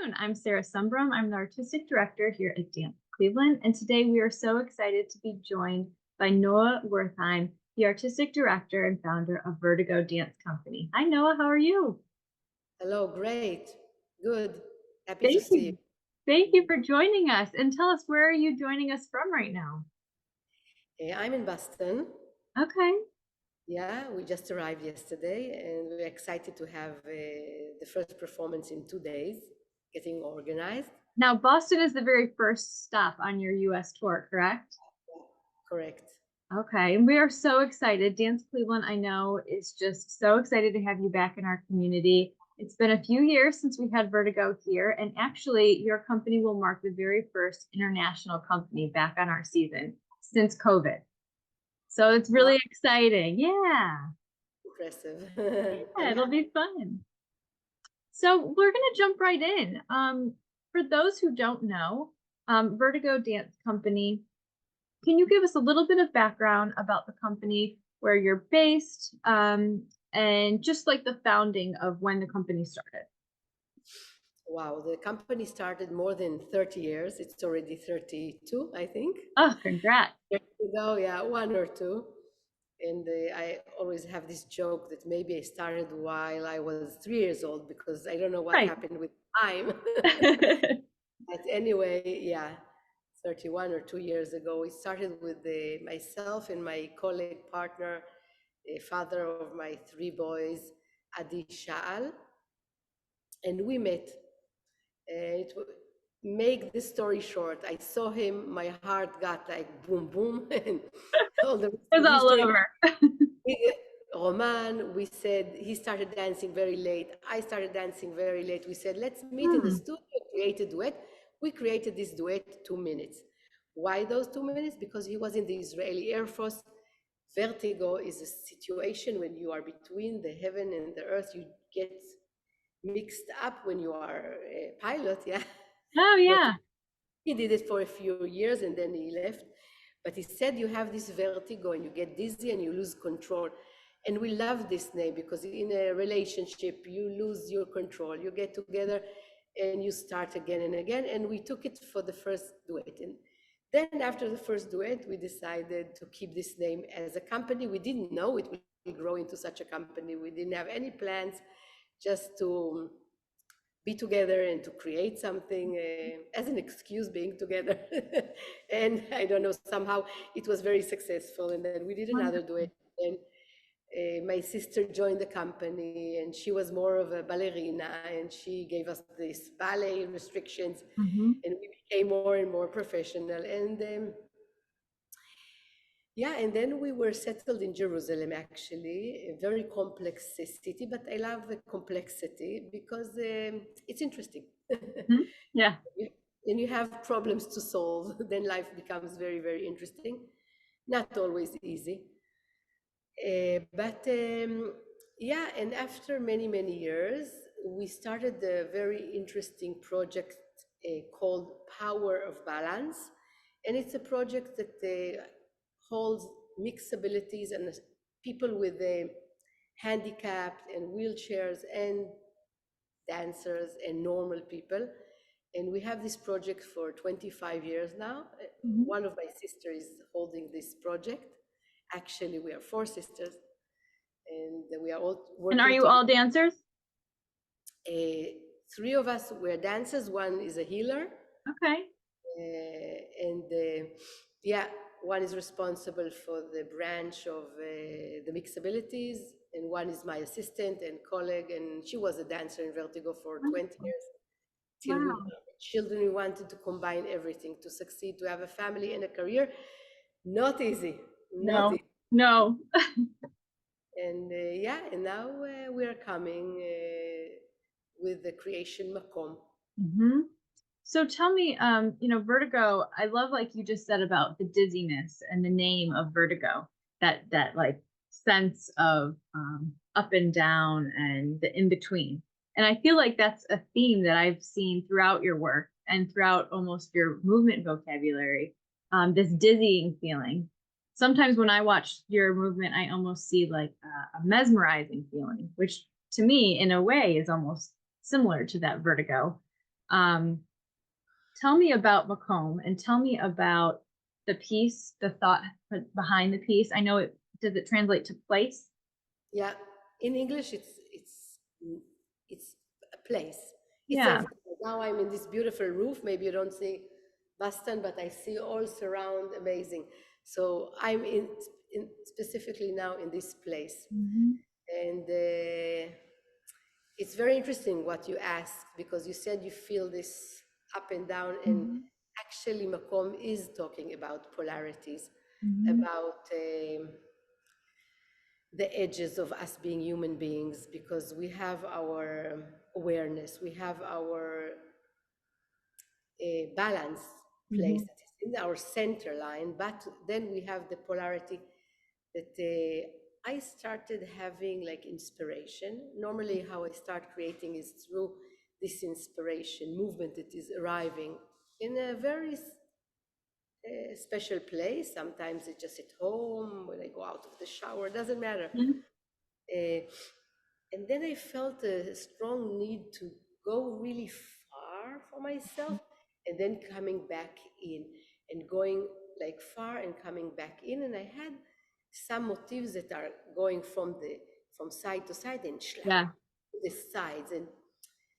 afternoon. I'm Sarah Sumbrum. I'm the Artistic Director here at Dance Cleveland, and today we are so excited to be joined by Noa Wertheim, the Artistic Director and founder of Vertigo Dance Company. Hi, Noa. How are you? Hello, great. Good. Happy to Thank see you. you. Thank you for joining us. And tell us, where are you joining us from right now? I'm in Boston. Okay. Yeah, we just arrived yesterday and we're excited to have the first performance in 2 days, getting organized. Now, Boston is the very first stop on your U.S. tour, correct? Correct. Okay, and we are so excited. Dance Cleveland, I know, is just so excited to have you back in our community. It's been a few years since we had Vertigo here, and actually, your company will mark the very first international company back on our season since COVID. So it's really exciting. Yeah. Impressive. Yeah, it'll be fun. So we're going to jump right in. For those who don't know, Vertigo Dance Company, can you give us a little bit of background about the company, where you're based, and just like the founding of when the company started? Wow, the company started more than 30 years. It's already 32, I think. Oh, congrats. Yeah, one or two. And I always have this joke that maybe I started while I was 3 years old because I don't know what Right. happened with time. But anyway, yeah, 31 or 2 years ago, we started with myself and my colleague partner, the father of my three boys, Adi Sha'al, and we met. Make this story short, I saw him, my heart got like boom, boom, and all the It's all history. over. Roman, we said, he started dancing very late. I started dancing very late. We said, let's meet in the studio, create a duet. We created this duet 2 minutes. Why those 2 minutes? Because he was in the Israeli Air Force. Vertigo is a situation when you are between the heaven and the earth. You get mixed up when you are a pilot, yeah. Oh, yeah. He did it for a few years and then he left. But he said you have this vertigo and you get dizzy and you lose control. And we love this name because in a relationship, you lose your control. You get together and you start again and again. And we took it for the first duet. And then after the first duet, we decided to keep this name as a company. We didn't know it would grow into such a company. We didn't have any plans, just to be together and to create something as an excuse being together. And I don't know, somehow it was very successful. And then we did another duet. And my sister joined the company and she was more of a ballerina and she gave us these ballet restrictions and we became more and more professional. And yeah, and then we were settled in Jerusalem, actually, a very complex city, but I love the complexity because it's interesting. Yeah. And you have problems to solve, then life becomes very, very interesting. Not always easy. But yeah, and after many, many years, we started a very interesting project called Power of Balance. And it's a project that holds mixed abilities and people with handicapped and wheelchairs and dancers and normal people. And we have this project for 25 years now. One of my sisters is holding this project. Actually, we are four sisters and we are all working. And are you all dancers? Three of us were dancers. One is a healer. Okay. Yeah, one is responsible for the branch of the mixed abilities, and one is my assistant and colleague, and she was a dancer in Vertigo for 20 years. Till we children, we wanted to combine everything to succeed, to have a family and a career. Not easy. Not easy. No. And yeah, and now we are coming with the creation Makom. So tell me, Vertigo, I love, like you just said, about the dizziness and the name of Vertigo, that like sense of up and down and the in between. And I feel like that's a theme that I've seen throughout your work and throughout almost your movement vocabulary, this dizzying feeling. Sometimes when I watch your movement, I almost see like a mesmerizing feeling, which to me, in a way, is almost similar to that vertigo. Um, tell me about Makom and tell me about the piece, the thought behind the piece. I know it, does it translate to place? Yeah, in English, it's a place. It's Yeah. everywhere. Now I'm in this beautiful roof. Maybe you don't see Boston, but I see all surround amazing. So I'm in specifically now in this place, Hmm. and it's very interesting what you asked because you said you feel this up and down, and Hmm. actually Makom is talking about polarities, Hmm. about the edges of us being human beings, because we have our awareness, we have our balance place Hmm. that is in our center line, but then we have the polarity that I started having like inspiration. Normally, how I start creating is through this inspiration movement that is arriving in a very special place. Sometimes it's just at home when I go out of the shower, doesn't matter. Uh, and then I felt a strong need to go really far for myself and then coming back in and going like far and coming back in. And I had some motifs that are going from side to side and schlap Yeah. to the sides, and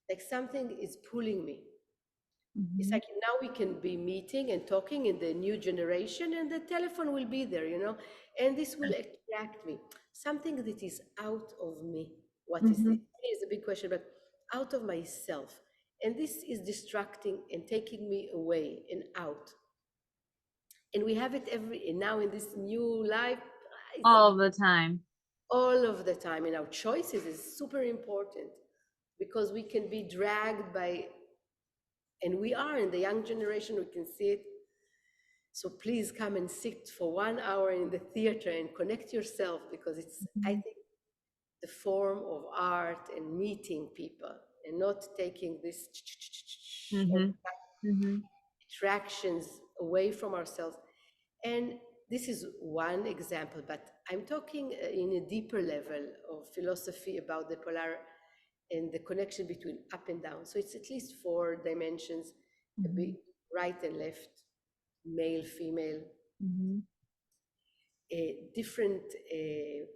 like something is pulling me. It's Hmm. like now we can be meeting and talking in the new generation, and the telephone will be there, and this will attract me. Something that is out of me. What is it? Hmm. Is a big question, but out of myself. And this is distracting and taking me away and out. And we have it and now in this new life, it's like All the time. all of the time. And our choices is super important because we can be dragged by, and we are in the young generation, we can see it. So please come and sit for 1 hour in the theater and connect yourself, because it's, I Hmm. think, the form of art and meeting people and not taking this all Hmm. the time Hmm. attractions away from ourselves. And this is one example, but I'm talking in a deeper level of philosophy about the polar and the connection between up and down. So it's at least 4 dimensions, a bit Hmm. right and left, male, female, Hmm. different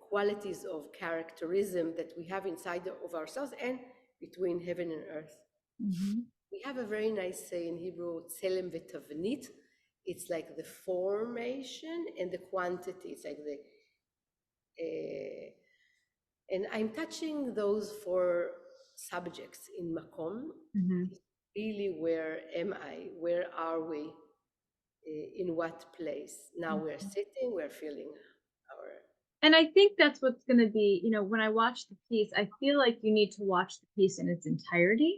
qualities of characterism that we have inside of ourselves and between heaven and earth. Hmm. We have a very nice say in Hebrew, tselem v'tavnit. It's like the formation and the quantity. It's like uh, and I'm touching those 4 subjects in Makom. Hmm. Really, where am I? Where are we? In what place? Now we're sitting, we're feeling our. And I think that's what's going to be, when I watch the piece, I feel like you need to watch the piece in its entirety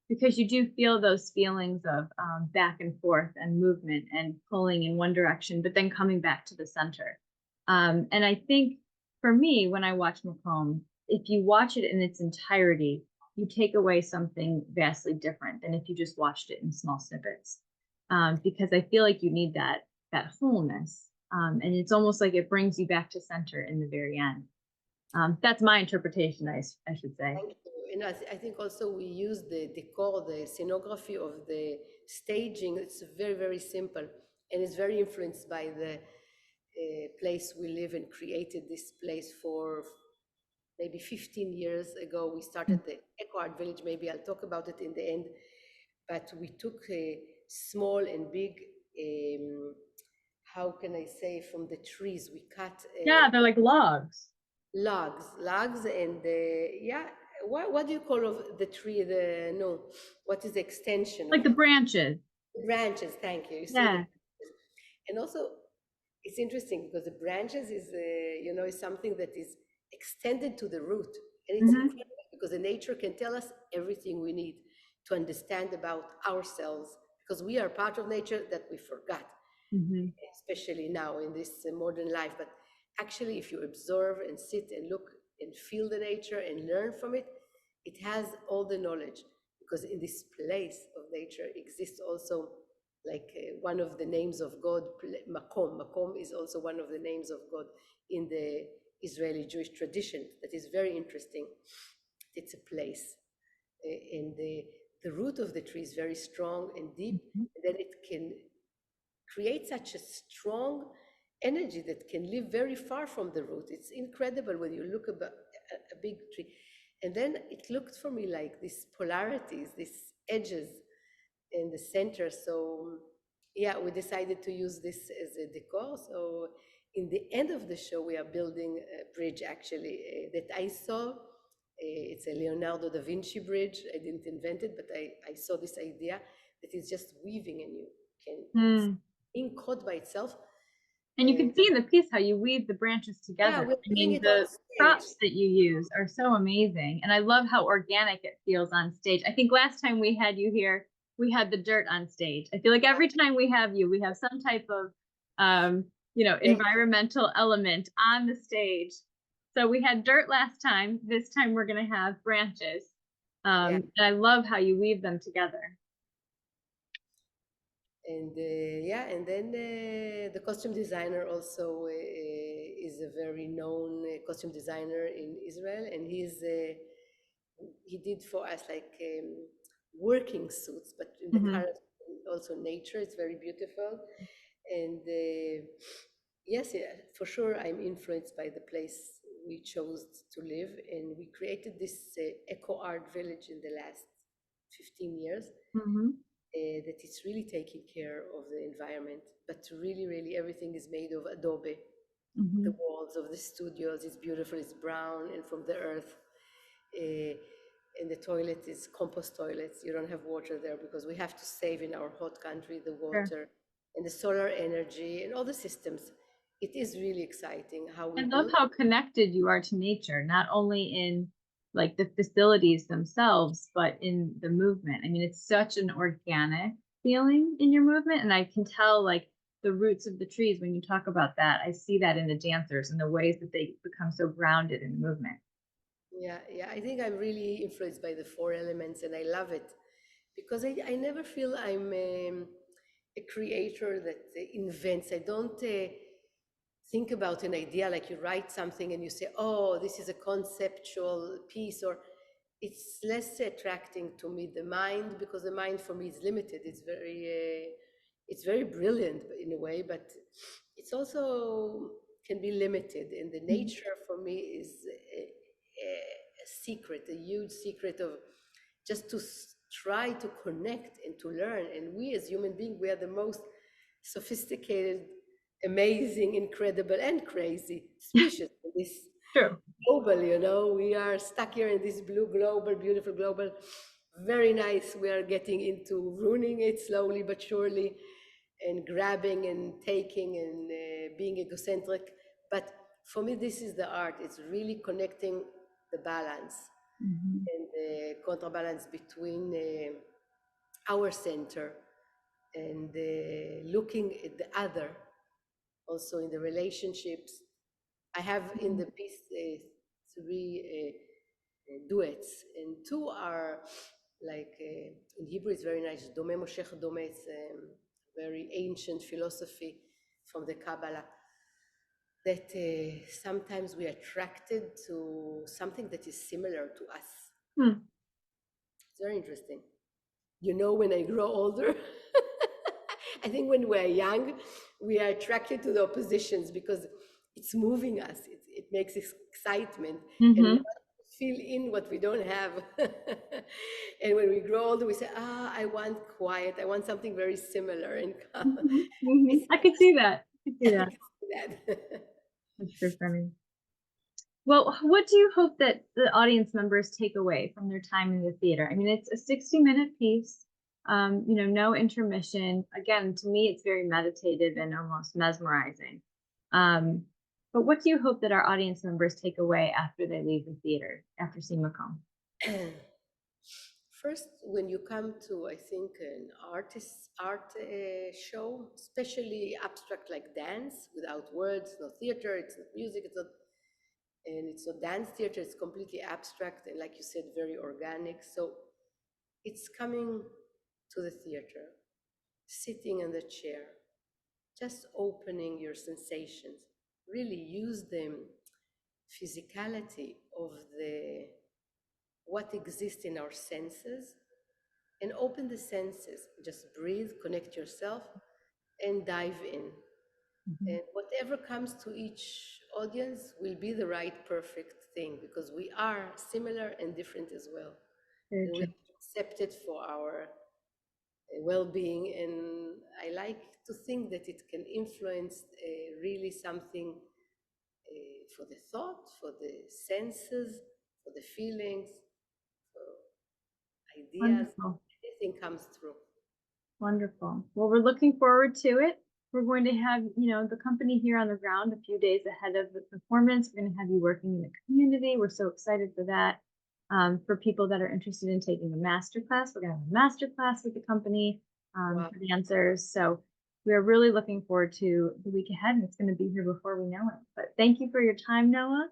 because you do feel those feelings of back and forth and movement and pulling in one direction, but then coming back to the center. And I think for me, when I watch Macomb, if you watch it in its entirety, you take away something vastly different than if you just watched it in small snippets. Because I feel like you need that wholeness. And it's almost like it brings you back to center in the very end. That's my interpretation, I should say. Thank you. And I think also we use the decor, the scenography of the staging. It's very, very simple. And it's very influenced by the place we live in, created this place for maybe 15 years ago. We started the Eco Art Village. Maybe I'll talk about it in the end. But we took a small and big, how can I say, from the trees, we cut Yeah, they're like logs. logs, and yeah. What do you call of the tree? No, what is the extension Like of the the branches. branches? Thank you. You see the, Yeah. and also it's interesting because the branches is is something that is extended to the root, and it's Hmm. incredible because the nature can tell us everything we need to understand about ourselves, because we are part of nature that we forgot, Hmm. especially now in this modern life. But actually, if you observe and sit and look and feel the nature and learn from it, it has all the knowledge. Because in this place of nature exists also like one of the names of God, Makom. Makom is also one of the names of God in the Israeli Jewish tradition. That is very interesting. It's a place, and the root of the tree is very strong and deep, Mhm. and then it can create such a strong energy that can live very far from the root. It's incredible when you look at a big tree. And then it looked for me like these polarities, these edges in the center. So yeah, we decided to use this as a decor. So in the end of the show, we are building a bridge actually that I saw. It's a Leonardo da Vinci bridge. I didn't invent it, but I saw this idea that is just weaving and you can, it's Mm. being caught by itself. And you And can see in the piece how you weave the branches yeah, together. we're I doing mean, it on the stage. props that you use are so amazing. And I love how organic it feels on stage. I think last time we had you here, we had the dirt on stage. I feel like every time we have you, we have some type of, Yeah, environmental element on the stage. So we had dirt last time. This time we're going to have branches. yeah. And I love how you weave them together. And yeah, and then the costume designer also is a very known costume designer in Israel, and he did for us like working suits, but in the Mhm. colors also nature. It's very beautiful, and yes, yeah, for sure, I'm influenced by the place we chose to live, and we created this eco art village in the last 15 years Mhm. that it's really taking care of the environment. But really, really, everything is made of adobe. The Mhm. walls of the studios is beautiful, it's brown and from the earth. Uh, and the toilet is compost toilets. You don't have water there because we have to save in our hot country the Sure. water and the solar energy and all the systems. It is really exciting how we I love build. how connected you are to nature, not only in like the facilities themselves, but in the movement. I mean, it's such an organic feeling in your movement. And I can tell like the roots of the trees when you talk about that. I see that in the dancers and the ways that they become so grounded in the movement. Yeah, yeah. I think I'm really influenced by the four elements and I love it because I never feel I'm a creator that invents. I don't think about an idea like you write something and you say, oh, this is a conceptual piece, or it's less attracting to me, the mind, because the mind for me is limited. It's very brilliant in a way, but it's also can be limited. And the Mhm. nature for me is a secret, a huge secret of just to try to connect and to learn. And we as human beings, we are the most sophisticated, amazing, incredible, and crazy species in this True. global, you know. We are stuck here in this blue global, beautiful global, very nice. We are getting into ruining it slowly but surely and grabbing and taking and being egocentric. But for me, this is the art. It's really connecting the balance Mhm. and the counterbalance between our center and looking at the other, also in the relationships. I have in the piece three duets, and two are like in Hebrew it's very nice. Dome Moshech Dome. It's very ancient philosophy from the Kabbalah that sometimes we are attracted to something that is similar to us. Hmm. It's very interesting. You know, when I grow older, I think when we're young, we are attracted to the oppositions because it's moving us. It makes excitement, and we Mhm. want to fill in what we don't have. And when we grow older, we say, I want quiet. I want something very similar and calm. Mhm. Mhm. It's I could see that. I could see I that. can see that. That's so funny. Well, what do you hope that the audience members take away from their time in the theater? I mean, it's a 60-minute piece, no intermission. Again, to me, it's very meditative and almost mesmerizing. Um, but what do you hope that our audience members take away after they leave the theater, after seeing Makom? First, when you come to, I think, an art show, especially abstract like dance, without words, no theater, it's not music, it's not dance theater, it's completely abstract and, like you said, very organic. So it's coming to the theater, sitting in the chair, just opening your sensations, really use the physicality of the what exists in our senses and open the senses. Just breathe, connect yourself, and dive in. Mhm. And whatever comes to each audience will be the right, perfect thing because we are similar and different as well. Very And we true. have to accept it for our well being. And I like to think that it can influence really something for the thought, for the senses, for the feelings, for ideas. Wonderful. Everything comes through. Wonderful. Well, we're looking forward to it. We're going to have, the company here on the ground a few days ahead of the performance. We're going to have you working in the community. We're so excited for that. For people that are interested in taking a master class, we're going to have a master class with the company Wow. for dancers. So we're really looking forward to the week ahead, and it's going to be here before we know it. But thank you for your time, Noah.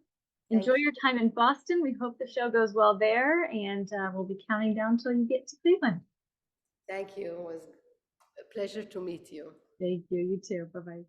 Thank Enjoy you. your time in Boston. We hope the show goes well there, and we'll be counting down till you get to Cleveland. Thank you. It was a pleasure to meet you. Thank you. You too. Bye bye.